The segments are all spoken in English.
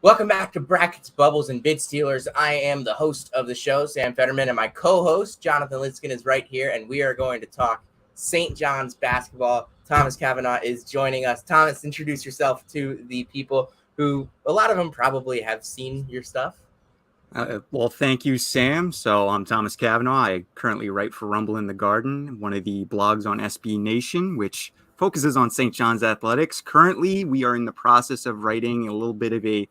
Welcome back to Brackets, Bubbles, and Bid Stealers. I am the host of the show, Sam Fetterman, and my co-host, Jonathan Linskin, is right here, and we are going to talk St. John's basketball. Thomas Kavanaugh is joining us. Thomas, introduce yourself to the people who, a lot of them probably have seen your stuff. Well, thank you, Sam. So I'm Thomas Kavanaugh. I currently write for Rumble in the Garden, one of the blogs on SB Nation, which focuses on St. John's athletics. Currently, we are in the process of writing a little bit of a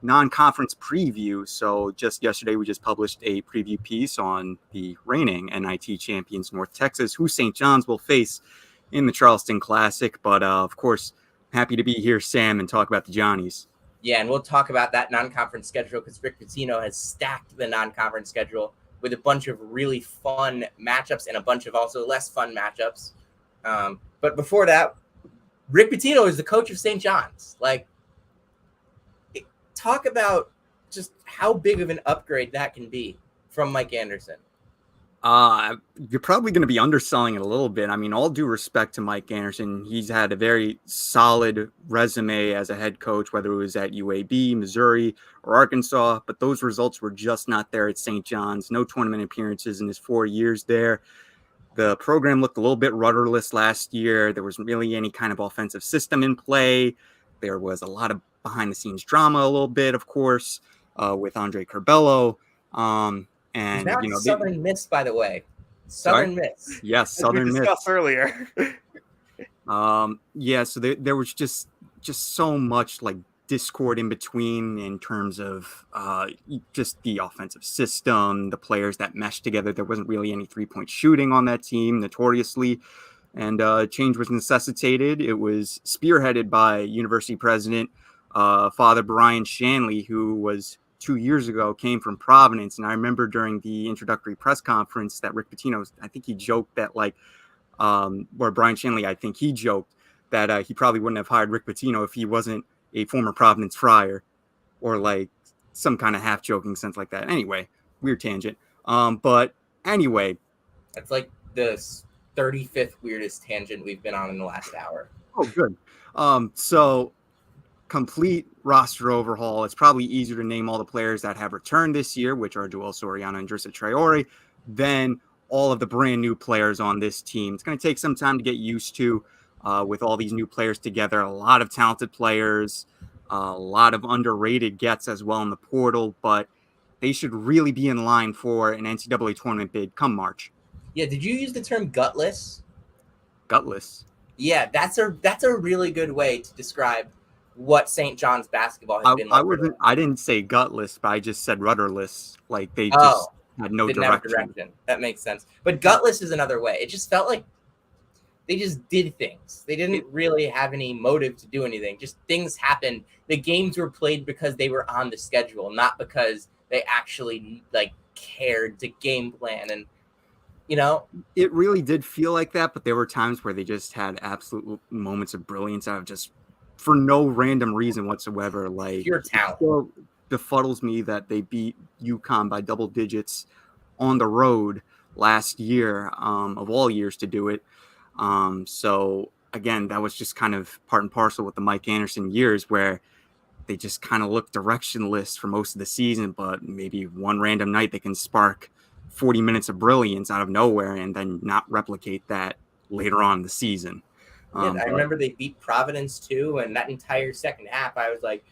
non-conference preview. So just yesterday, we just published a preview piece on the reigning NIT champions, North Texas, who St. John's will face in the Charleston Classic. But of course, happy to be here, Sam, and talk about the Johnnies. Yeah, and we'll talk about that non-conference schedule because Rick Pitino has stacked the non-conference schedule with a bunch of really fun matchups and a bunch of also less fun matchups. But before that, Rick Pitino is the coach of St. John's. Talk about just how big of an upgrade that can be from Mike Anderson. You're probably going to be underselling it a little bit. I mean, all due respect to Mike Anderson, he's had a very solid resume as a head coach, whether it was at UAB, Missouri, or Arkansas, but those results were just not there at St. John's. No tournament appearances in his 4 years there. The program looked a little bit rudderless last year. There wasn't really any kind of offensive system in play. There was a lot of behind-the-scenes drama a little bit, of course, with Andre Curbelo. And now Southern Miss, by the way. Southern Miss. Yes, Southern Miss. We discussed earlier. So there was just so much like discord in between in terms of just the offensive system, the players that meshed together. There wasn't really any three-point shooting on that team, notoriously. And change was necessitated. It was spearheaded by University president, Father Brian Shanley, who was 2 years ago came from Providence. And I remember during the introductory press conference that Rick Pitino, I think he joked that or Brian Shanley, I think he joked that he probably wouldn't have hired Rick Pitino if he wasn't a former Providence Friar, or like some kind of half joking sense like that. Anyway, weird tangent. But anyway. That's like the 35th weirdest tangent we've been on in the last hour. Oh, good. So complete roster overhaul. It's probably easier to name all the players that have returned this year, which are Joel Soriano and Drissa Traore, than all of the brand new players on this team. It's going to take some time to get used to with all these new players together. A lot of talented players, a lot of underrated gets as well in the portal, but they should really be in line for an NCAA tournament bid come March. Yeah, did you use the term gutless? Gutless. Yeah, that's a really good way to describe what St. John's basketball has been like. I didn't say gutless, but I just said rudderless. Like they just had no direction. That makes sense. But gutless is another way. It just felt like they just did things. They didn't really have any motive to do anything. Just things happened. The games were played because they were on the schedule, not because they actually cared to game plan. And it really did feel like that, but there were times where they just had absolute moments of brilliance out of just for no random reason whatsoever. Like pure talent. It still befuddles me that they beat UConn by double digits on the road last year, of all years to do it. So again, that was just kind of part and parcel with the Mike Anderson years, where they just kind of looked directionless for most of the season, but maybe one random night they can spark 40 minutes of brilliance out of nowhere and then not replicate that later on in the season. I remember they beat Providence too, and that entire second half, I was like,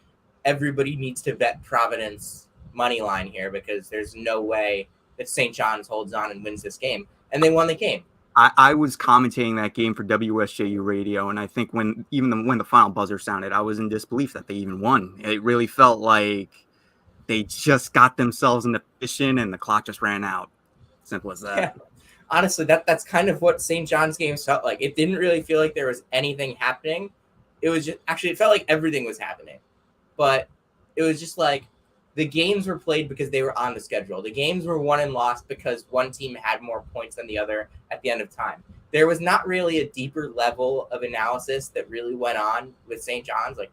everybody needs to bet Providence money line here because there's no way that St. John's holds on and wins this game. And they won the game. I was commentating that game for WSJU radio, and I think when the final buzzer sounded, I was in disbelief that they even won. It really felt like they just got themselves in the position and the clock just ran out. Simple as that. Yeah. Honestly, that's kind of what St. John's games felt like. It didn't really feel like there was anything happening. It was just it felt like everything was happening. But it was just like the games were played because they were on the schedule. The games were won and lost because one team had more points than the other at the end of time. There was not really a deeper level of analysis that really went on with St. John's. Like,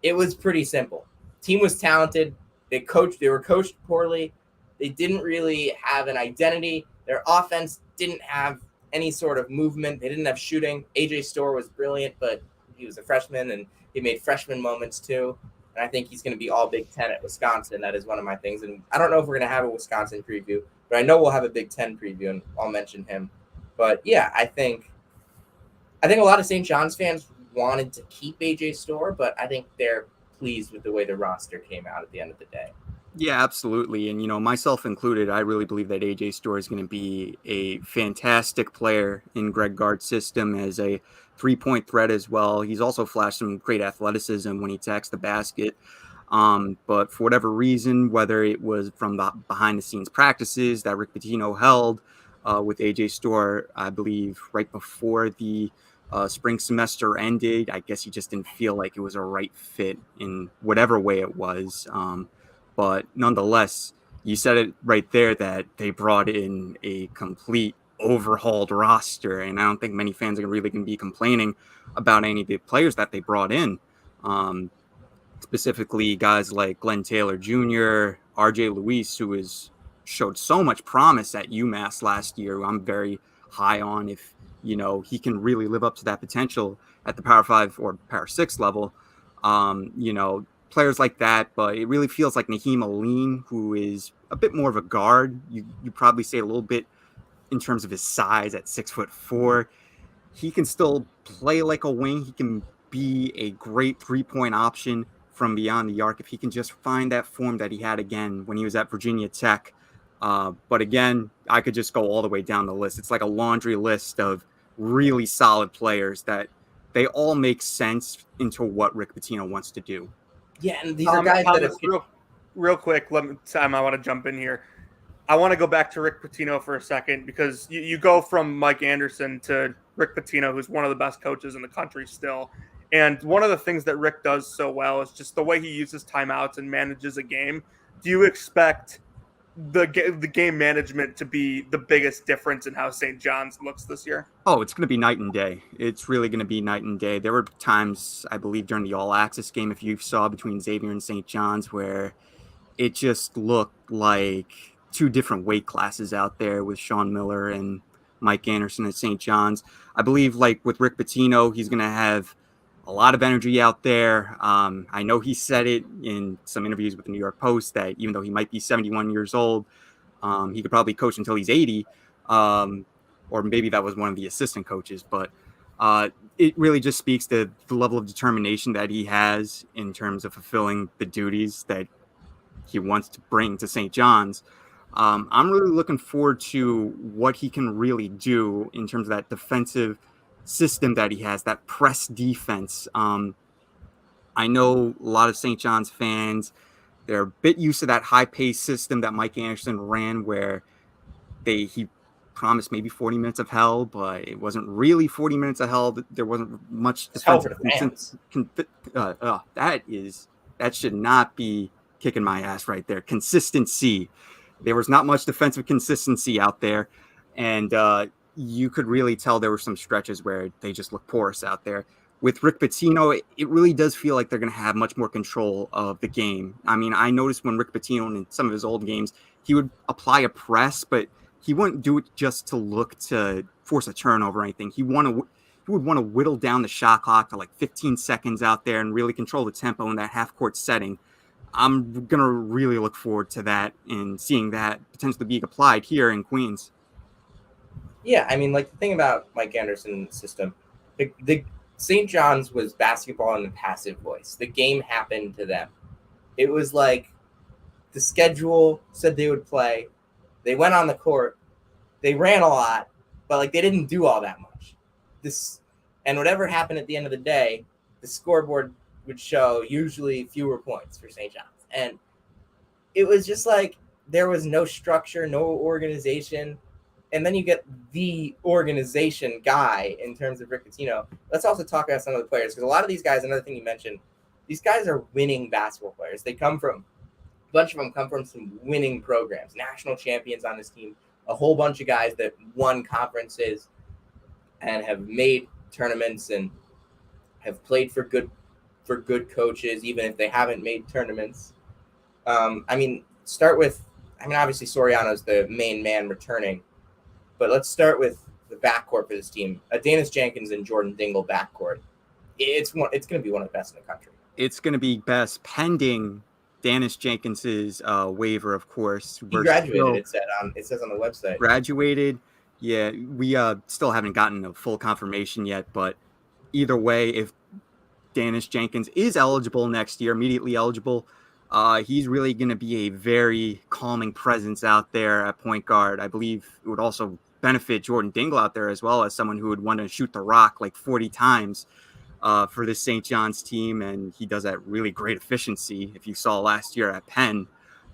it was pretty simple. Team was talented. They were coached poorly. They didn't really have an identity. Their offense didn't have any sort of movement. They didn't have shooting. AJ Storr was brilliant, but he was a freshman and he made freshman moments too. And I think he's going to be all Big Ten at Wisconsin. That is one of my things. And I don't know if we're going to have a Wisconsin preview, but I know we'll have a Big Ten preview, and I'll mention him. But yeah, I think a lot of St. John's fans wanted to keep AJ Storr, but I think they're pleased with the way the roster came out at the end of the day. Yeah, absolutely. And, myself included, I really believe that AJ Storr is going to be a fantastic player in Greg Gard's system as a 3-point threat as well. He's also flashed some great athleticism when he attacks the basket. But for whatever reason, whether it was from the behind the scenes practices that Rick Pitino held with AJ Storr, I believe right before the spring semester ended, I guess he just didn't feel like it was a right fit in whatever way it was. But nonetheless, you said it right there that they brought in a complete overhauled roster, and I don't think many fans are really going to be complaining about any of the players that they brought in. Specifically, guys like Glenn Taylor Jr., RJ Luis, who showed so much promise at UMass last year, who I'm very high on if he can really live up to that potential at the Power 5 or Power 6 level. Players like that, but it really feels like Naheem Aline, who is a bit more of a guard. You probably say a little bit in terms of his size at 6'4". He can still play like a wing. He can be a great 3-point option from beyond the arc if he can just find that form that he had again when he was at Virginia Tech. But again, I could just go all the way down the list. It's like a laundry list of really solid players that they all make sense into what Rick Pitino wants to do. Yeah, and these are guys that have real quick. Sam, I want to jump in here. I want to go back to Rick Pitino for a second because you go from Mike Anderson to Rick Pitino, who's one of the best coaches in the country still. And one of the things that Rick does so well is just the way he uses timeouts and manages a game. Do you expect the game management to be the biggest difference in how St. John's looks this year? Oh, it's going to be night and day. It's really going to be night and day. There were times, I believe, during the All-Access game, if you saw between Xavier and St. John's, where it just looked like two different weight classes out there with Sean Miller and Mike Anderson at St. John's. I believe, like with Rick Pitino, he's going to have a lot of energy out there. I know he said it in some interviews with the New York Post that even though he might be 71 years old, he could probably coach until he's 80. Or maybe that was one of the assistant coaches. But it really just speaks to the level of determination that he has in terms of fulfilling the duties that he wants to bring to St. John's. I'm really looking forward to what he can really do in terms of that defensive system that he has, that press defense. I know a lot of St. John's fans, they're a bit used to that high-paced system that Mike Anderson ran where he promised maybe 40 minutes of hell, but it wasn't really 40 minutes of hell. There wasn't much defensive. That should not be kicking my ass right there. Consistency. There was not much defensive consistency out there, and you could really tell there were some stretches where they just looked porous out there. With Rick Pitino, it really does feel like they're going to have much more control of the game. I mean, I noticed when Rick Pitino in some of his old games, he would apply a press, but he wouldn't do it just to look to force a turnover or anything. He would want to whittle down the shot clock to like 15 seconds out there and really control the tempo in that half-court setting. I'm going to really look forward to that and seeing that potentially being applied here in Queens. Yeah, I mean, like the thing about Mike Anderson's system, the St. John's was basketball in a passive voice. The game happened to them. It was like the schedule said they would play. They went on the court. They ran a lot, but like they didn't do all that much. And whatever happened at the end of the day, the scoreboard would show usually fewer points for St. John's. And it was just like there was no structure, no organization. And then you get the organization guy in terms of Rick Pitino. Let's also talk about some of the players, because a lot of these guys, another thing you mentioned, these guys are winning basketball players. A bunch of them come from some winning programs, national champions on this team, a whole bunch of guys that won conferences and have made tournaments and have played for good coaches, even if they haven't made tournaments. Obviously Soriano's the main man returning, but let's start with the backcourt for this team. Danis Jenkins and Jordan Dingle backcourt. It's going to be one of the best in the country. It's going to be best pending Dennis Jenkins's waiver, of course. He graduated. It says on the website. Graduated. Yeah, we still haven't gotten a full confirmation yet, but either way, if Dennis Jenkins is eligible next year, immediately eligible, he's really going to be a very calming presence out there at point guard. I believe it would also benefit Jordan Dingle out there as well, as someone who would want to shoot the rock like 40 times for this St. John's team, and he does that really great efficiency, if you saw last year at Penn.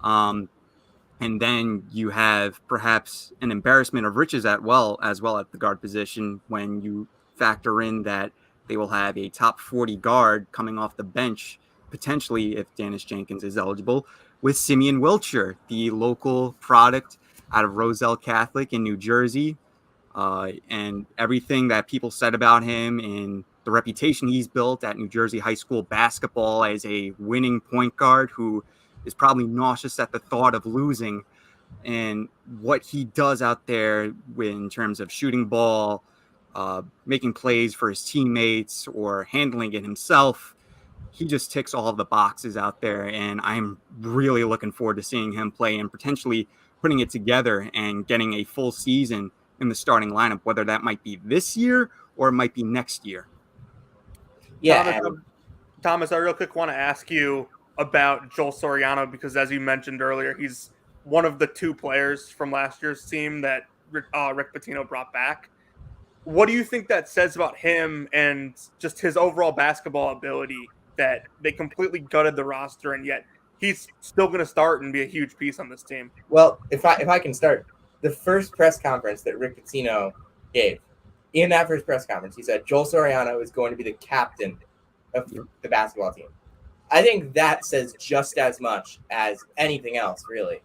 And then you have perhaps an embarrassment of riches as well at the guard position when you factor in that they will have a top 40 guard coming off the bench, potentially if Dennis Jenkins is eligible, with Simeon Wiltshire, the local product out of Roselle Catholic in New Jersey. And everything that people said about him and the reputation he's built at New Jersey high school basketball as a winning point guard who is probably nauseous at the thought of losing, and what he does out there in terms of shooting ball, making plays for his teammates or handling it himself. He just ticks all of the boxes out there, and I'm really looking forward to seeing him play and potentially putting it together and getting a full season in the starting lineup, whether that might be this year or it might be next year. Yeah, Thomas, I real quick want to ask you about Joel Soriano, because as you mentioned earlier, he's one of the two players from last year's team that Rick Pitino brought back. What do you think that says about him and just his overall basketball ability, that they completely gutted the roster and yet he's still going to start and be a huge piece on this team? Well, if I can start, the first press conference that Rick Pitino gave, in that first press conference, he said Joel Soriano is going to be the captain of the basketball team. I think that says just as much as anything else, really.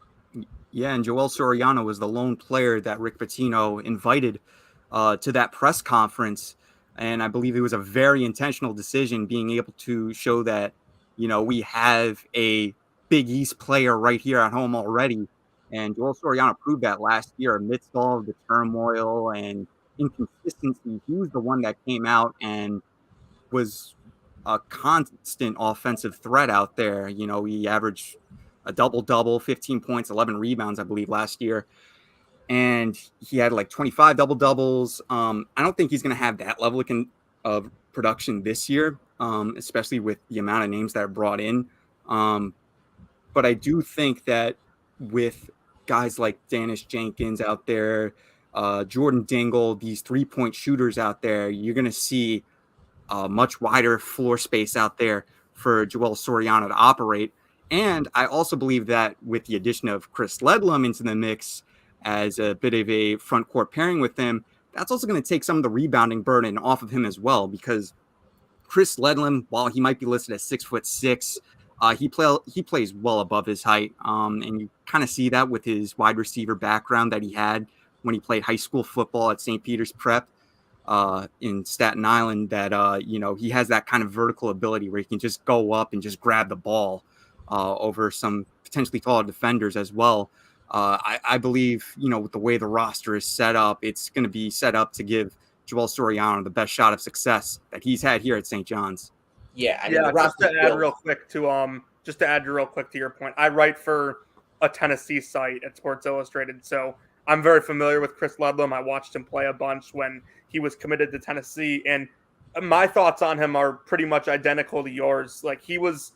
Yeah, and Joel Soriano was the lone player that Rick Pitino invited to that press conference. And I believe it was a very intentional decision, being able to show that, we have a Big East player right here at home already. And Joel Soriano proved that last year amidst all of the turmoil and inconsistency. He was the one that came out and was a constant offensive threat out there. He averaged a double-double, 15 points, 11 rebounds, I believe, last year. And he had like 25 double-doubles. I don't think he's going to have that level of production this year, especially with the amount of names that are brought in. But I do think that with guys like Dennis Jenkins out there, Jordan Dingle, these three-point shooters out there, you're going to see a much wider floor space out there for Joel Soriano to operate. And I also believe that with the addition of Chris Ledlum into the mix as a bit of a front court pairing with him, that's also going to take some of the rebounding burden off of him as well, because Chris Ledlum, while he might be listed as 6'6", he plays well above his height. And you kind of see that with his wide receiver background that he had when he played high school football at St. Peter's Prep in Staten Island, that, he has that kind of vertical ability where he can just go up and just grab the ball over some potentially taller defenders as well. I believe, with the way the roster is set up, it's going to be set up to give Joel Soriano the best shot of success that he's had here at St. John's. Yeah, just to add real quick to your point, I write for a Tennessee site at Sports Illustrated, so I'm very familiar with Chris Ledlum. I watched him play a bunch when he was committed to Tennessee, and my thoughts on him are pretty much identical to yours. Like, he was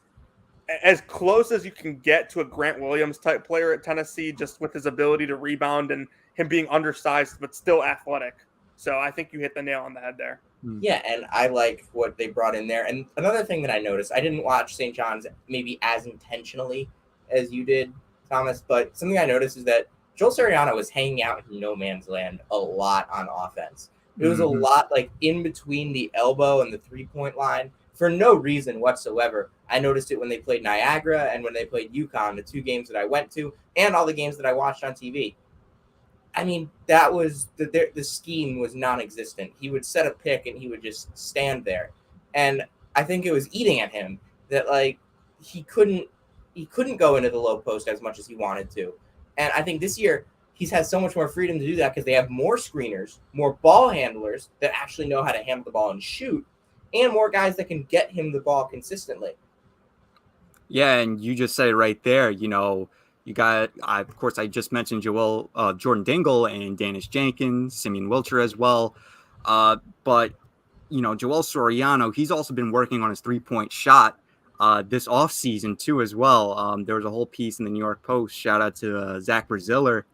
as close as you can get to a Grant Williams type player at Tennessee, just with his ability to rebound and him being undersized but still athletic. So I think you hit the nail on the head there. Yeah, and I like what they brought in there. And another thing that I noticed, I didn't watch St. John's maybe as intentionally as you did, Thomas, but something I noticed is that Joel Soriano was hanging out in no man's land a lot on offense. It was a lot like in between the elbow and the three-point line for no reason whatsoever. I noticed it when they played Niagara and when they played UConn, the two games that I went to, and all the games that I watched on TV. I mean, that was the scheme was non-existent. He would set a pick and he would just stand there. And I think it was eating at him that, like, he couldn't go into the low post as much as he wanted to. And I think this year he's had so much more freedom to do that because they have more screeners, more ball handlers that actually know how to handle the ball and shoot, and more guys that can get him the ball consistently. Yeah, and you just said it right there. You got, of course, I just mentioned Jordan Dingle and Danish Jenkins, Simeon Wilcher as well. But Joel Soriano, he's also been working on his 3-point shot this offseason too as well. There was a whole piece in the New York Post. Shout out to Zach Braziller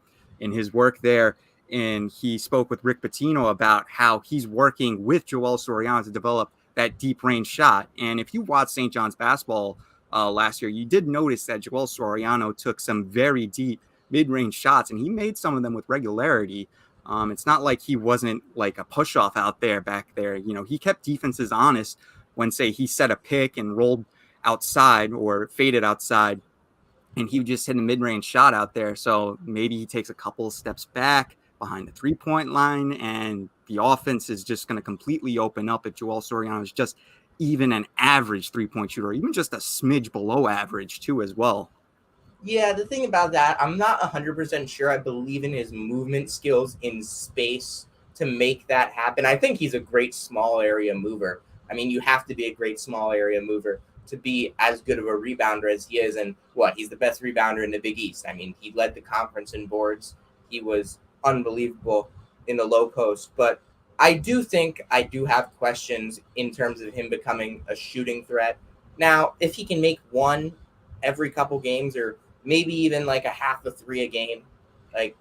in his work there. And he spoke with Rick Pitino about how he's working with Joel Soriano to develop that deep range shot. And if you watch St. John's basketball last year, you did notice that Joel Soriano took some very deep mid-range shots, and he made some of them with regularity. It's not like he wasn't like a push-off out there back there. He kept defenses honest when, say, he set a pick and rolled outside or faded outside, and he would just hit a mid-range shot out there. So maybe he takes a couple of steps back behind the three-point line, and the offense is just going to completely open up if Joel Soriano is just even an average three-point shooter, or even just a smidge below average too as well. Yeah, the thing about that, I'm not 100% sure I believe in his movement skills in space to make that happen. I think he's a great small area mover. I mean, you have to be a great small area mover to be as good of a rebounder as he is. And he's the best rebounder in the Big East. I mean, he led the conference in boards. He was unbelievable in the low post. But I do think I do have questions in terms of him becoming a shooting threat. Now, if he can make one every couple games, or maybe even like a half a three a game, like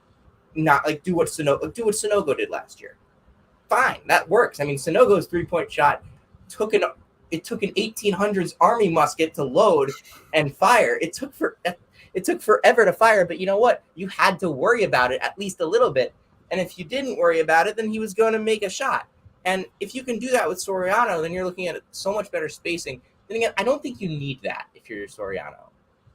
not like do what Sonogo did last year. Fine, that works. I mean, Sonogo's 3-point shot took an 1800s Army musket to load and fire. It took forever to fire, but you know what? You had to worry about it at least a little bit. And if you didn't worry about it, then he was going to make a shot. And if you can do that with Soriano, then you're looking at so much better spacing. Then again, I don't think you need that if you're Soriano.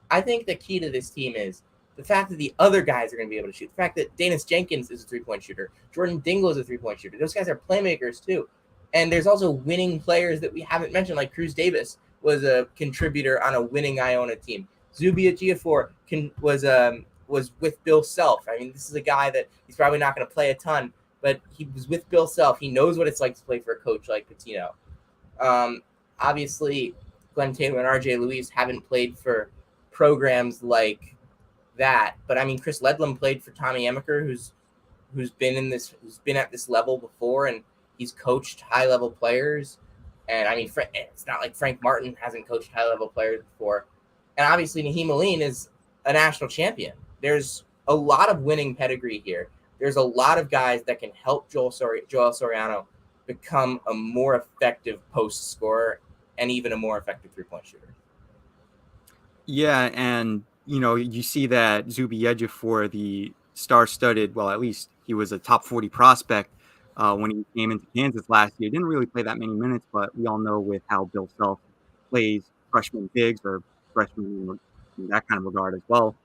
I think the key to this team is the fact that the other guys are going to be able to shoot. The fact that Danish Jenkins is a 3-point shooter. Jordan Dingle is a 3-point shooter. Those guys are playmakers too. And there's also winning players that we haven't mentioned, like Cruz Davis was a contributor on a winning Iona team. Zubia Ejiofor was with Bill Self. I mean, this is a guy that he's probably not going to play a ton, but he was with Bill Self. He knows what it's like to play for a coach like Pitino. Obviously, Glenn Taylor and RJ Luis haven't played for programs like that, but I mean, Chris Ledlam played for Tommy Amaker, who's been at this level before, and he's coached high-level players. And I mean, it's not like Frank Martin hasn't coached high-level players before. And obviously, Naheem Aline is a national champion. There's a lot of winning pedigree here. There's a lot of guys that can help Joel Soriano become a more effective post scorer and even a more effective three-point shooter. Yeah, and you see that Zubi Ejiofor, the star-studded, well, at least he was a top 40 prospect when he came into Kansas last year. Didn't really play that many minutes, but we all know with how Bill Self plays freshman bigs or freshmen in that kind of regard as well.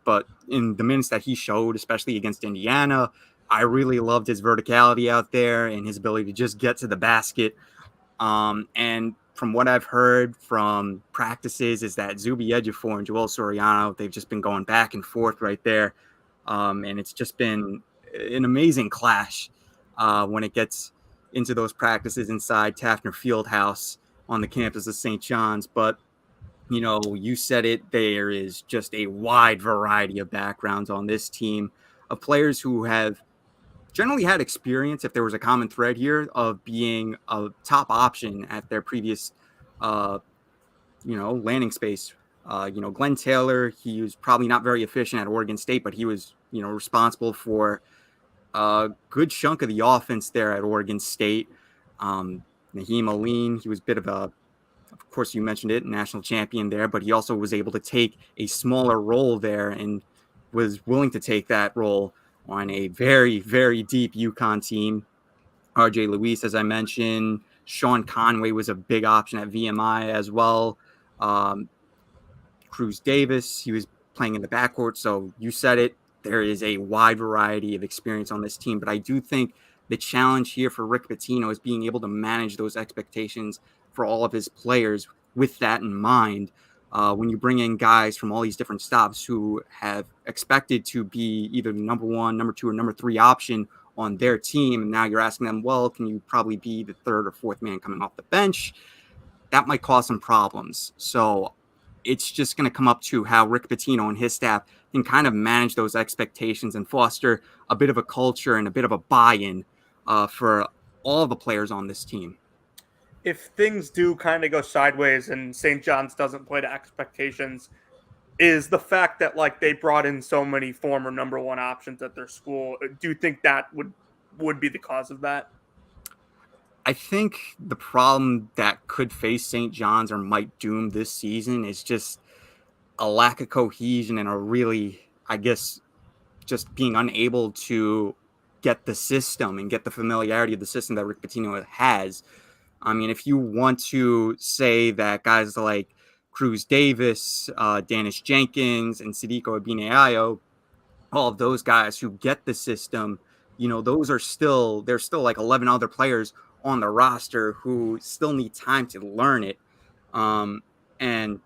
But in the minutes that he showed, especially against Indiana, I really loved his verticality out there and his ability to just get to the basket. And from what I've heard from practices is that Zubi Ejiofor and Joel Soriano, they've just been going back and forth right there. And it's just been an amazing clash when it gets into those practices inside Taftner Fieldhouse on the campus of St. John's. But, you said it, there is just a wide variety of backgrounds on this team of players who have generally had experience, if there was a common thread here, of being a top option at their previous, landing space. Glenn Taylor, he was probably not very efficient at Oregon State, but he was, responsible for a good chunk of the offense there at Oregon State. Naheem Aline, he was a bit of course, you mentioned it, national champion there, but he also was able to take a smaller role there and was willing to take that role on a very, very deep UConn team. RJ Luis, as I mentioned, Sean Conway was a big option at VMI as well. Cruz Davis, he was playing in the backcourt. So you said it, there is a wide variety of experience on this team. But I do think the challenge here for Rick Pitino is being able to manage those expectations for all of his players with that in mind. When you bring in guys from all these different stops who have expected to be either number one, number two, or number three option on their team, and now you're asking them, well, can you probably be the third or fourth man coming off the bench? That might cause some problems. So it's just going to come up to how Rick Pitino and his staff can kind of manage those expectations and foster a bit of a culture and a bit of a buy-in for all the players on this team. If things do kind of go sideways and St. John's doesn't play to expectations, is the fact that like they brought in so many former number one options at their school, do you think that would be the cause of that? I think the problem that could face St. John's or might doom this season is just a lack of cohesion and a really, I guess, just being unable to get the system and get the familiarity of the system that Rick Pitino has. I mean, if you want to say that guys like Cruz Davis, Danish Jenkins, and Sidiko Abineayo, all of those guys who get the system, those are there's still like 11 other players on the roster who still need time to learn it. And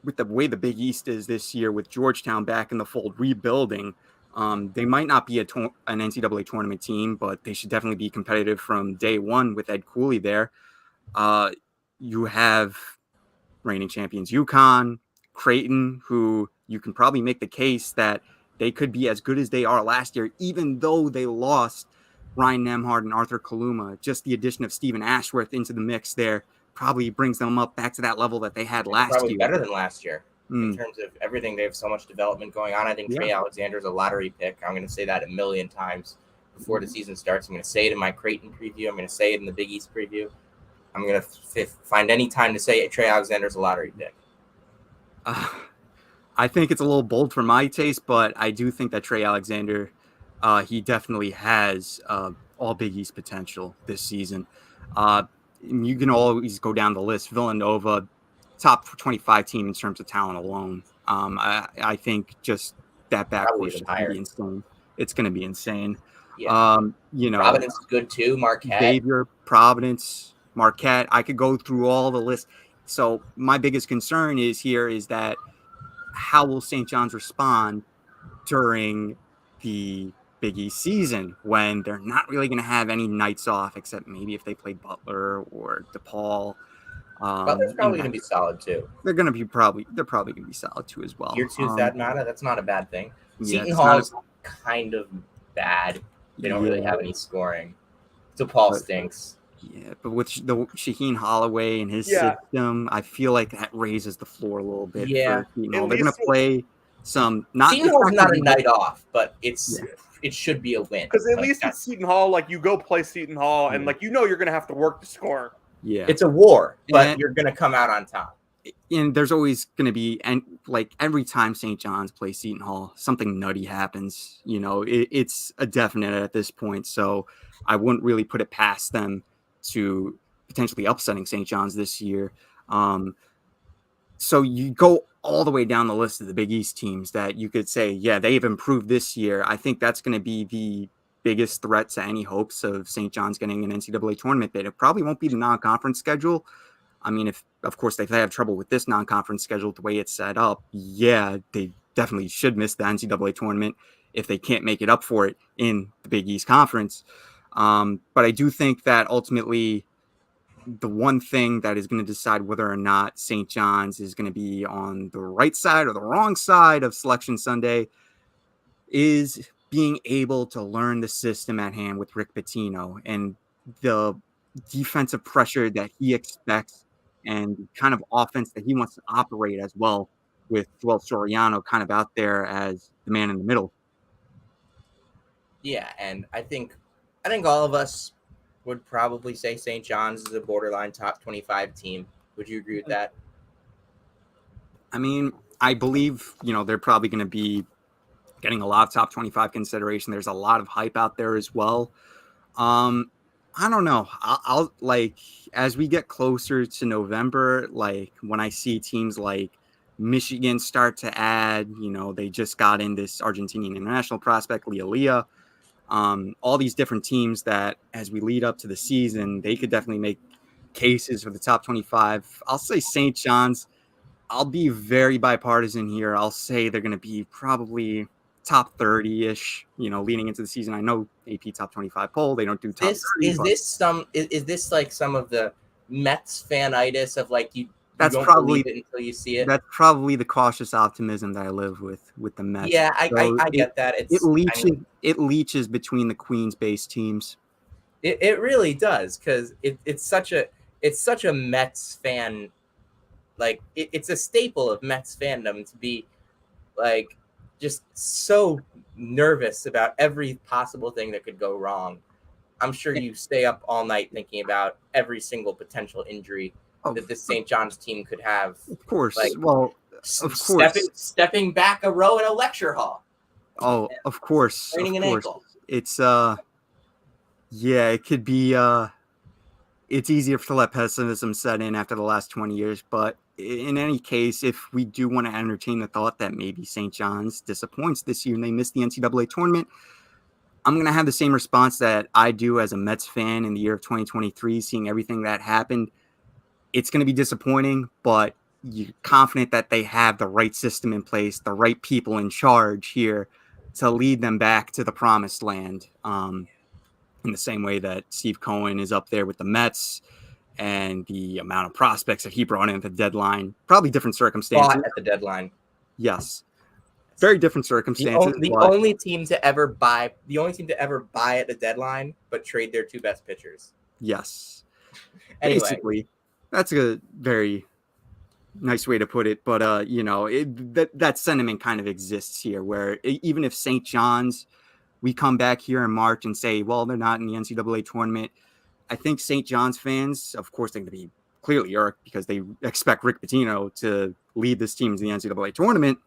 with the way the Big East is this year, with Georgetown back in the fold, rebuilding, they might not be an NCAA tournament team, but they should definitely be competitive from day one with Ed Cooley there. You have reigning champions UConn, Creighton, who you can probably make the case that they could be as good as they are last year, even though they lost Ryan Nembhard and Arthur Kaluma. Just the addition of Stephen Ashworth into the mix there probably brings them up back to that level that they had last probably year. Better than last year in terms of everything. They have so much development going on. I think Trey Alexander's a lottery pick. I'm going to say that a million times before the season starts. I'm going to say it in my Creighton preview. I'm going to say it in the Big East preview. I'm going to find any time to say Trey Alexander's a lottery pick. I think it's a little bold for my taste, but I do think that Trey Alexander, he definitely has all Big East potential this season. You can always go down the list. Villanova, top 25 team in terms of talent alone. I think just that backcourt is going to be insane. It's going to be insane. Yeah. Providence is good too. Marquette. Xavier, Providence, Marquette. I could go through all the lists. So my biggest concern is that how will St. John's respond during the Big East season when they're not really going to have any nights off, except maybe if they play Butler or DePaul. Butler's probably going to be solid too. They're probably going to be solid too as well. Year two Thad Matta, that's not a bad thing. Seton Hall is kind of bad. They don't really have any scoring. DePaul stinks. Yeah, but with the Shaheen Holloway and his system, I feel like that raises the floor a little bit. Yeah, they're going to play some. Seton Hall's not a night off, but it should be a win. Because at least at Seton Hall, like you go play Seton Hall, and like you're going to have to work to score. Yeah, it's a war, but you're going to come out on top. And there's always going to be, and like every time St. John's plays Seton Hall, something nutty happens. It's a definite at this point. So I wouldn't really put it past them to potentially upsetting St. John's this year. So you go all the way down the list of the Big East teams that you could say, yeah, they've improved this year. I think that's going to be the biggest threat to any hopes of St. John's getting an NCAA tournament bid. It probably won't be the non-conference schedule. I mean, if they have trouble with this non-conference schedule, the way it's set up, they definitely should miss the NCAA tournament if they can't make it up for it in the Big East Conference. But I do think that ultimately the one thing that is going to decide whether or not St. John's is going to be on the right side or the wrong side of Selection Sunday is being able to learn the system at hand with Rick Pitino and the defensive pressure that he expects and kind of offense that he wants to operate as well, with Joel Soriano kind of out there as the man in the middle. Yeah, and I think all of us would probably say St. John's is a borderline top 25 team. Would you agree with that? I mean, I believe, they're probably going to be getting a lot of top 25 consideration. There's a lot of hype out there as well. I don't know. I'll like, as we get closer to November, like when I see teams like Michigan start to add, they just got in this Argentinian international prospect, Leah. All these different teams that as we lead up to the season, they could definitely make cases for the top 25. I'll say St. John's. I'll be very bipartisan here. I'll say they're going to be probably top 30-ish, leading into the season. I know AP top 25 poll, they don't do top 30. Is this like some of the Mets fanitis of like That's don't probably believe it until you see it. that's probably the cautious optimism that I live with the Mets. Yeah, So I get that. it leeches between the Queens-based teams. It really does, because it's such a Mets fan, like it's a staple of Mets fandom to be like just so nervous about every possible thing that could go wrong. I'm sure you stay up all night thinking about every single potential injury that this St. John's team could have. Of course. Like, Well, of course. Stepping back a row in a lecture hall. Oh, of course. Training Of an course. ankle. It's yeah, it could be it's easier to let pessimism set in after the last 20 years, but in any case, if we do want to entertain the thought that maybe St. John's disappoints this year and they miss the NCAA tournament, I'm going to have the same response that I do as a Mets fan in the year of 2023, seeing everything that happened. It's going to be disappointing, but you're confident that they have the right system in place, the right people in charge here to lead them back to the promised land. In the same way that Steve Cohen is up there with the Mets and the amount of prospects that he brought in at the deadline, probably different circumstances. Bought at the deadline. Yes. Very different circumstances. The only team to ever buy at the deadline, but trade their two best pitchers. Yes. Anyway. Basically, that's a very nice way to put it. But, that sentiment kind of exists here where even if St. John's, we come back here in March and say, well, they're not in the NCAA tournament. I think St. John's fans, of course, they're going to be clearly irked because they expect Rick Pitino to lead this team to the NCAA tournament.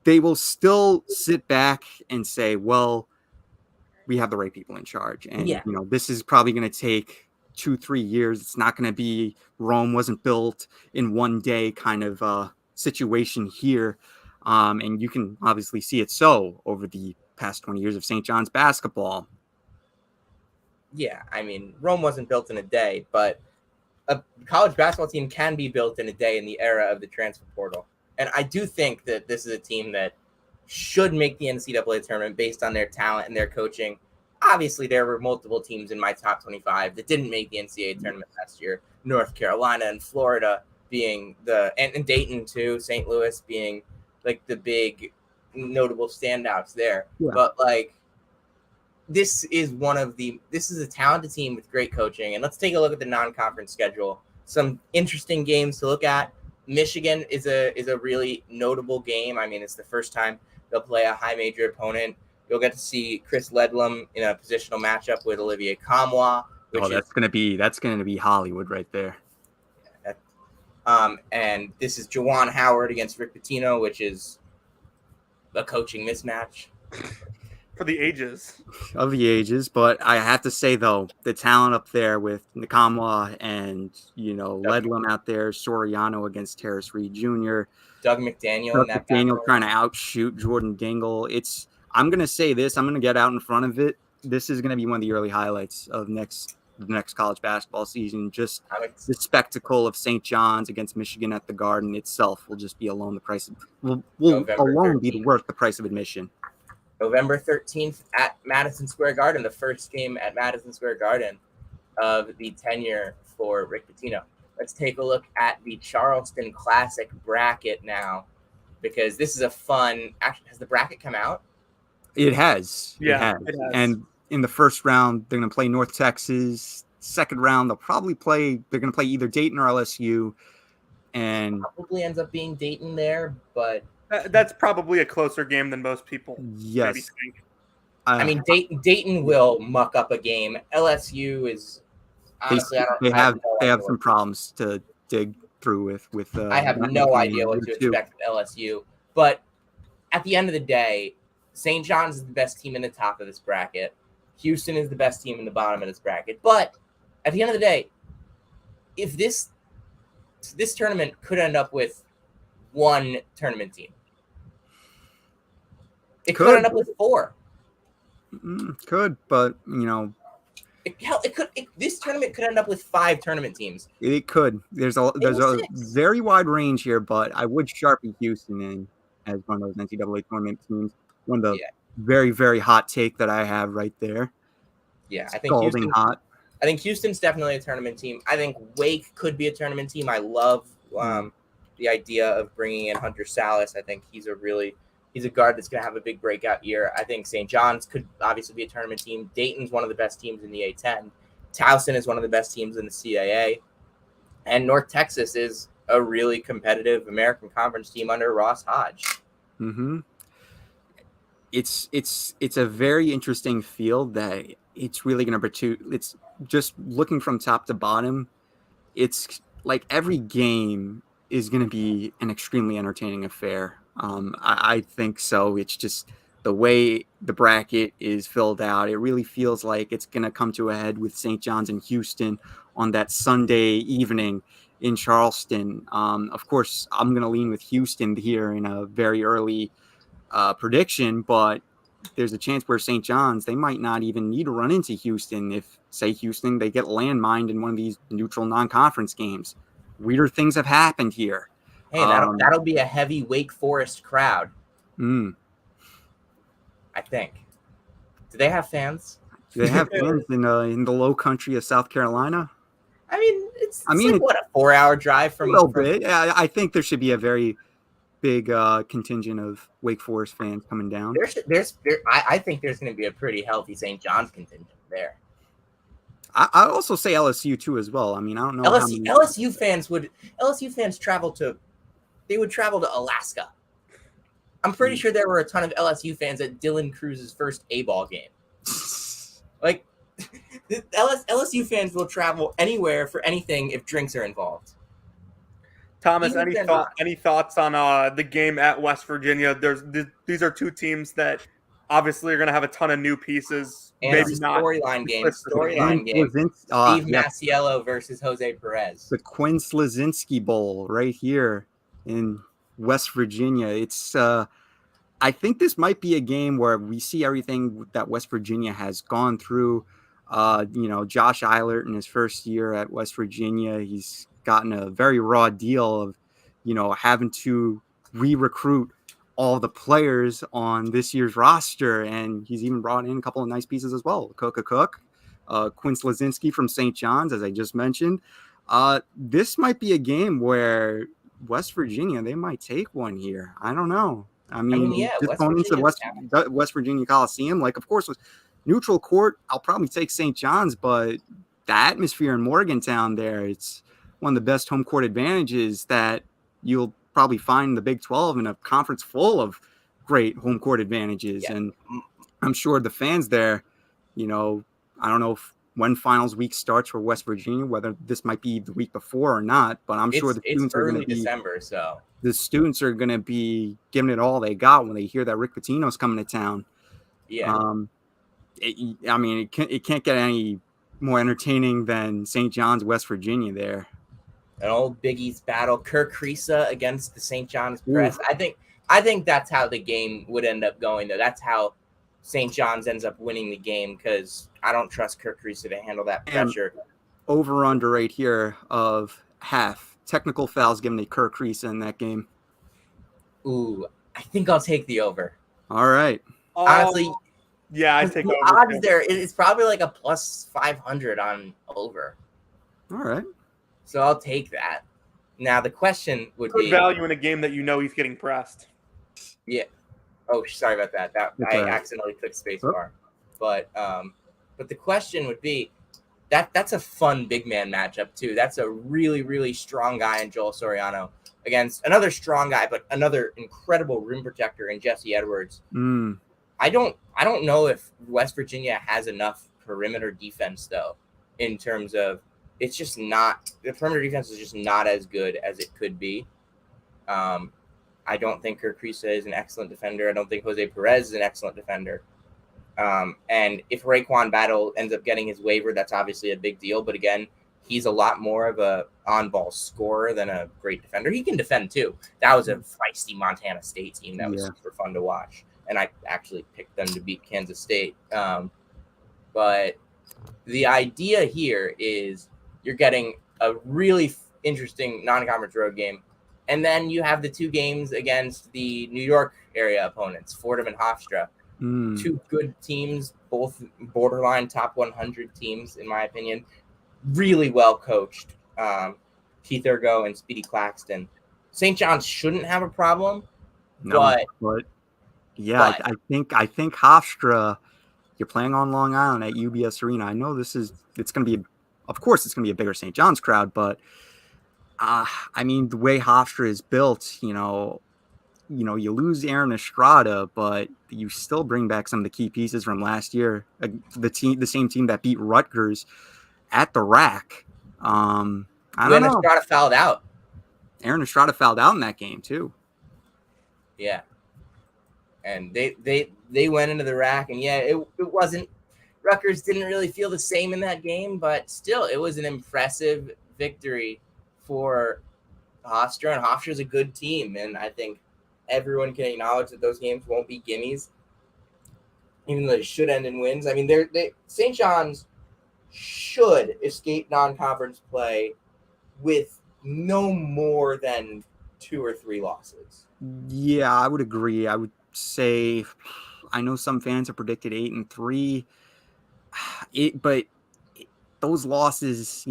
They will still sit back and say, well, we have the right people in charge. And, this is probably going to take 2-3 years. It's not going to be Rome wasn't built in one day kind of situation here. And you can obviously see it so over the past 20 years of St. John's basketball. Yeah, I mean, Rome wasn't built in a day, but a college basketball team can be built in a day in the era of the transfer portal. And I do think that this is a team that should make the NCAA tournament based on their talent and their coaching. Obviously, there were multiple teams in my top 25 that didn't make the NCAA tournament last year. North Carolina and Florida being and Dayton too, St. Louis being like the big notable standouts there. Yeah. But like, this is a talented team with great coaching. And let's take a look at the non-conference schedule. Some interesting games to look at. Michigan is a really notable game. I mean, it's the first time they'll play a high major opponent. You'll get to see Chris Ledlum in a positional matchup with Olivier Kamwa. That's gonna be Hollywood right there. And this is Juwan Howard against Rick Pitino, which is a coaching mismatch for the ages. But I have to say though, the talent up there with Nakamwa and Ledlum out there, Soriano against Terrace Reed Jr., Doug McDaniel trying to outshoot Jordan Dingle. I'm gonna say this. I'm gonna get out in front of it. This is gonna be one of the early highlights of the next college basketball season. Just the spectacle of St. John's against Michigan at the Garden itself will just be alone the price of the price of admission. November 13th at Madison Square Garden, the first game at Madison Square Garden of the tenure for Rick Pitino. Let's take a look at the Charleston Classic bracket now, because this is actually, has the bracket come out? It has. Yeah, it has. And in the first round, they're going to play North Texas. Second round, they're going to play either Dayton or LSU. And probably ends up being Dayton there, but that's probably a closer game than most people maybe think. I mean, Dayton will muck up a game. LSU is honestly, they have some problems to dig through with. I have no idea what to expect with LSU, but at the end of the day, St. John's is the best team in the top of this bracket. Houston is the best team in the bottom of this bracket. But at the end of the day, if this tournament could end up with one tournament team, it could end up with 4. Could, but this tournament could end up with 5 tournament teams. It could. There's a very wide range here, but I would sharpie Houston in as one of those NCAA tournament teams. One of the very, very hot take that I have right there. Yeah, I think Houston's definitely a tournament team. I think Wake could be a tournament team. I love The idea of bringing in Hunter Salas, I think he's a guard that's going to have a big breakout year. I think St. John's could obviously be a tournament team. Dayton's one of the best teams in the A10. Towson is one of the best teams in the CAA. And North Texas is a really competitive American Conference team under Ross Hodge. Mm-hmm. It's a very interesting field that it's really going to it's just looking from top to bottom. It's like every game is going to be an extremely entertaining affair. I think so. It's just the way the bracket is filled out. It really feels like it's going to come to a head with St. John's and Houston on that Sunday evening in Charleston. Of course, I'm going to lean with Houston here in a very early prediction, but there's a chance where St. John's, they might not even need to run into Houston if, say, Houston, they get landmined in one of these neutral non-conference games. Weirder things have happened here. Hey, that'll be a heavy Wake Forest crowd. I think. Do they have fans? Do they have fans in the low country of South Carolina? I mean, it's like, what, a 4-hour drive from... A little bit. Yeah, I think there should be a very big contingent of Wake Forest fans coming down. I think there's going to be a pretty healthy St. John's contingent there. I also say LSU too as well. I mean, I don't know. LSU fans travel to Alaska. I'm pretty sure there were a ton of LSU fans at Dylan Cruz's first A-ball game. Like, LSU fans will travel anywhere for anything if drinks are involved. Thomas, any thoughts on the game at West Virginia? These are two teams that obviously are going to have a ton of new pieces. And maybe not storyline game. Steve Masiello versus Jose Perez. The Quinn Slazinski Bowl right here in West Virginia. It's I think this might be a game where we see everything that West Virginia has gone through. Josh Eilert in his first year at West Virginia, he's gotten a very raw deal of, having to re-recruit all the players on this year's roster. And he's even brought in a couple of nice pieces as well. Cook, Quinn Slazinski from St. John's, as I just mentioned. This might be a game where West Virginia, they might take one here. I don't know. Just going into the West Virginia Coliseum, like, of course, with neutral court, I'll probably take St. John's, but the atmosphere in Morgantown there, it's one of the best home court advantages that you'll probably find in the Big 12 in a conference full of great home court advantages. Yeah. And I'm sure the fans there, I don't know when finals week starts for West Virginia, whether this might be the week before or not, but I'm sure the students are going to be December, so the students are going to be giving it all they got when they hear that Rick Pitino's coming to town. Yeah. It can't get any more entertaining than St. John's, West Virginia there. An old Big East battle, Kirk Kriisa against the St. John's Press. I think that's how the game would end up going, though. That's how St. John's ends up winning the game, because I don't trust Kirk Kriisa to handle that pressure. And over-under right here of half. Technical fouls given to Kirk Kriisa in that game. Ooh, I think I'll take the over. All right. Honestly, yeah, I take over. Odds there, it's probably like a plus 500 on over. All right. So I'll take that. Now the question would be value in a game that he's getting pressed. Yeah. Oh, sorry about that. I accidentally clicked spacebar. But the question would be that's a fun big man matchup too. That's a really, really strong guy in Joel Soriano against another strong guy, but another incredible rim protector in Jesse Edwards. I don't know if West Virginia has enough perimeter defense though, in terms of it's just not the perimeter defense is just not as good as it could be. I don't think Kirk Kriisa is an excellent defender. I don't think Jose Perez is an excellent defender. And if Raekwon Battle ends up getting his waiver, that's obviously a big deal. But again, he's a lot more of a on-ball scorer than a great defender. He can defend too. That was a feisty Montana State team that was super fun to watch. And I actually picked them to beat Kansas State. But the idea here is you're getting a really interesting non-conference road game. And then you have the two games against the New York area opponents, Fordham and Hofstra. Two good teams, both borderline top 100 teams, in my opinion. Really well coached. Keith Ergo and Speedy Claxton. St. John's shouldn't have a problem, No, but yeah, I think Hofstra, you're playing on Long Island at UBS Arena. I know it's going to be, of course, it's going to be a bigger St. John's crowd, but I mean, the way Hofstra is built, you lose Aaron Estrada, but you still bring back some of the key pieces from last year. The same team that beat Rutgers at the rack. I don't know. Estrada fouled out. Aaron Estrada fouled out in that game too. Yeah. And they went into the rack, and it wasn't. Rutgers didn't really feel the same in that game, but still, it was an impressive victory for Hofstra, and Hofstra's a good team, and I think everyone can acknowledge that those games won't be gimmies, even though they should end in wins. I mean, St. John's should escape non-conference play with no more than 2 or 3 losses. Yeah, I would agree. I would say, I know some fans have predicted 8-3, but those losses,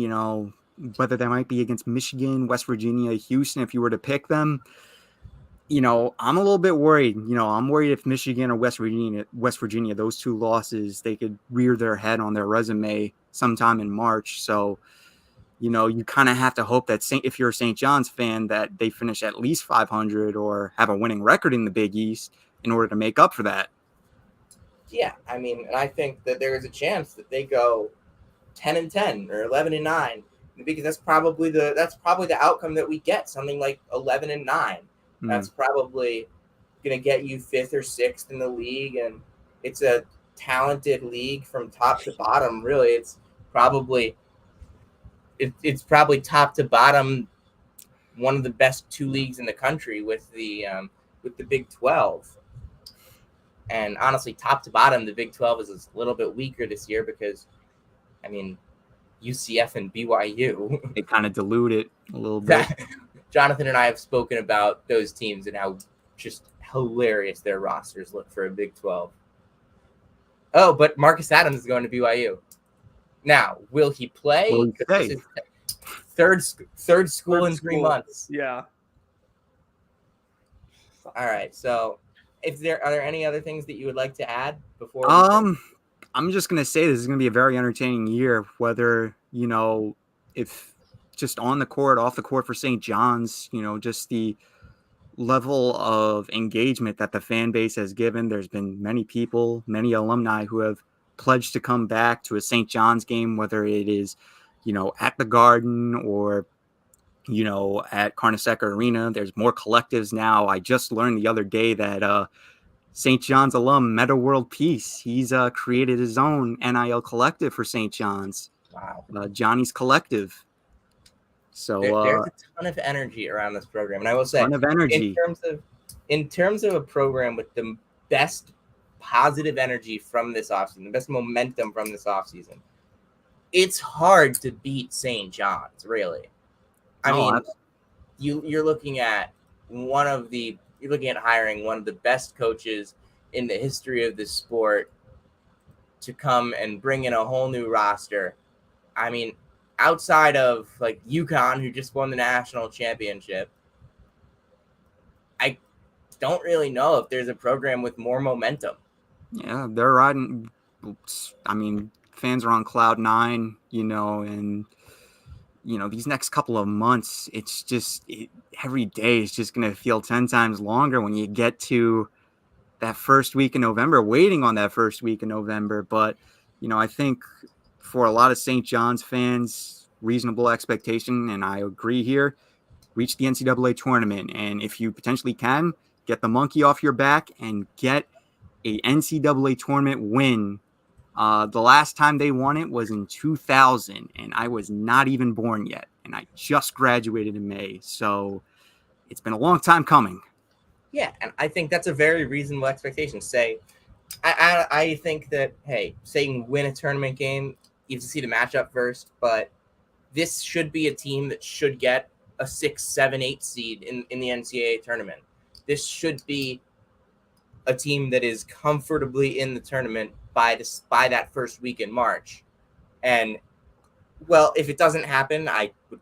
whether they might be against Michigan, West Virginia, Houston, if you were to pick them, I'm a little bit worried. I'm worried if Michigan or West Virginia, those 2 losses, they could rear their head on their resume sometime in March. So, you kind of have to hope that if you're a St. John's fan, that they finish at least 500 or have a winning record in the Big East in order to make up for that. Yeah, I mean, and I think that there is a chance that they go 10-10 or 11-9, because that's probably the outcome that we get, something like 11-9. That's probably going to get you 5th or 6th in the league, and it's a talented league from top to bottom. Really, it's probably top to bottom one of the best 2 leagues in the country with the Big 12. And honestly, top to bottom, the Big 12 is a little bit weaker this year because, I mean, UCF and BYU. They kind of dilute it a little bit. Jonathan and I have spoken about those teams and how just hilarious their rosters look for a Big 12. Oh, but Marcus Adams is going to BYU. Now, will he play? Will he stay? Third school in 3 months. Yeah. All right. So, are there any other things that you would like to add before? I'm just gonna say this is gonna be a very entertaining year. Whether if just on the court, off the court for St. John's, just the level of engagement that the fan base has given. There's been many people, many alumni who have pledged to come back to a St. John's game, whether it is, at the Garden or, at Carnesecca Arena. There's more collectives now. I just learned the other day that St. John's alum Meta World Peace, he's created his own NIL collective for St. John's. Wow. Johnny's Collective. So there's a ton of energy around this program, and I will say, ton of energy. in terms of a program with the best positive energy from this offseason, the best momentum from this offseason, it's hard to beat St. John's, really. I mean, you're looking at hiring one of the best coaches in the history of this sport to come and bring in a whole new roster. I mean, outside of like UConn, who just won the national championship, I don't really know if there's a program with more momentum. Yeah, they're riding. I mean, fans are on cloud 9, and these next couple of months, it's just every day is just going to feel 10 times longer when you get to that first week in November, waiting on that first week in November. But, I think for a lot of St. John's fans, reasonable expectation, and I agree here, reach the NCAA tournament. And if you potentially can, get the monkey off your back and get a NCAA tournament win. The last time they won it was in 2000, and I was not even born yet, and I just graduated in May. So it's been a long time coming. Yeah, and I think that's a very reasonable expectation. I think that, hey, saying win a tournament game, you have to see the matchup first, but this should be a team that should get a 6, 7, 8 seed in the NCAA tournament. This should be a team that is comfortably in the tournament by that first week in March. And, well, if it doesn't happen, I would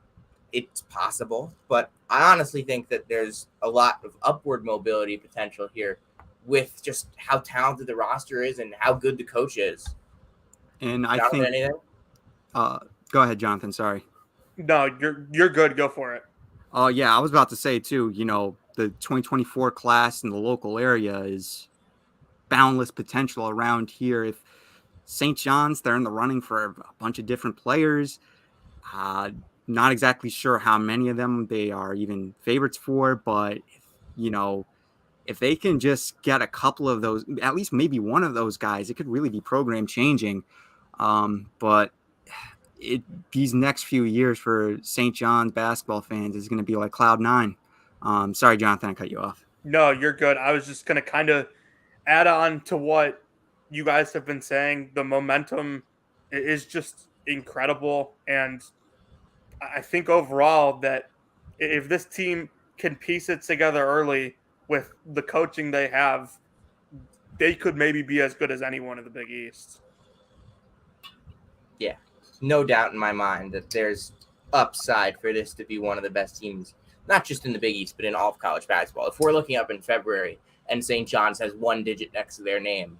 it's possible, but I honestly think that there's a lot of upward mobility potential here with just how talented the roster is and how good the coach is. And I Jonathan, think, anything? go ahead, Jonathan. Sorry. No, you're good. Go for it. Yeah, I was about to say too, the 2024 class in the local area is boundless potential around here. If St. John's, they're in the running for a bunch of different players. Not exactly sure how many of them they are even favorites for, but if they can just get a couple of those, at least maybe one of those guys, it could really be program changing. But these next few years for St. John's basketball fans is going to be like cloud nine. Sorry, Jonathan, I cut you off. No, you're good. I was just going to kind of add on to what you guys have been saying. The momentum is just incredible. And I think overall that if this team can piece it together early with the coaching they have, they could maybe be as good as anyone in the Big East. Yeah, no doubt in my mind that there's upside for this to be one of the best teams, not just in the Big East, but in all of college basketball. If we're looking up in February and St. John's has one digit next to their name,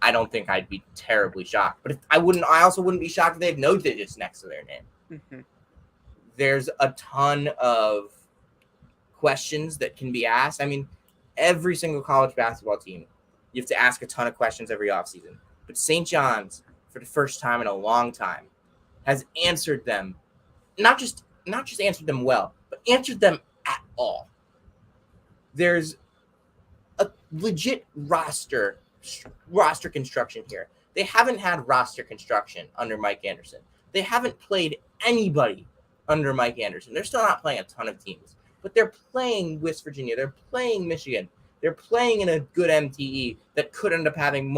I don't think I'd be terribly shocked. But I also wouldn't be shocked if they have no digits next to their name. Mm-hmm. There's a ton of questions that can be asked. I mean, every single college basketball team, you have to ask a ton of questions every offseason. But St. John's, for the first time in a long time, has answered them, not just answered them well, but answered them at all. There's a legit roster construction here. They haven't had roster construction under Mike Anderson. They haven't played anybody under Mike Anderson. They're still not playing a ton of teams, but they're playing West Virginia. They're playing Michigan. They're playing in a good MTE that could end up having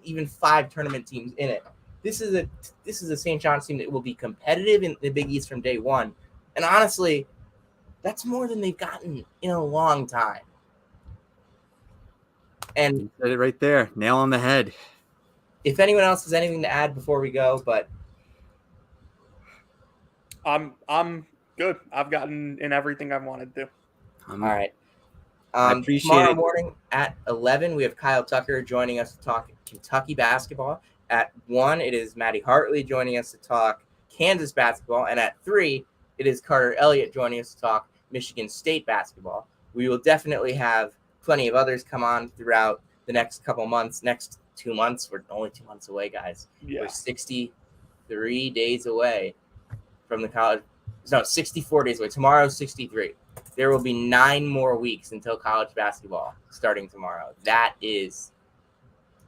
even five tournament teams in it. This is a St. John's team that will be competitive in the Big East from day one. And honestly, that's more than they've gotten in a long time. And you said it right there, nail on the head. If anyone else has anything to add before we go, but I'm good. I've gotten in everything I wanted to. All right. I appreciate tomorrow it. morning at 11, we have Kyle Tucker joining us to talk Kentucky basketball. At 1, it is Maddie Hartley joining us to talk Kansas basketball. And at 3, it is Carter Elliott joining us to talk Michigan State basketball. We will definitely have plenty of others come on throughout the next couple months. Next 2 months, we're only 2 months away, guys. Yeah. We're 63 days away from the college. No, 64 days away. Tomorrow's 63. There will be 9 more weeks until college basketball starting tomorrow. That is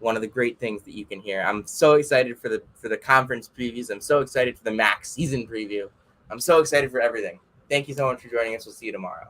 one of the great things that you can hear. I'm so excited for the conference previews. I'm so excited for the MAC season preview. I'm so excited for everything. Thank you so much for joining us. We'll see you tomorrow.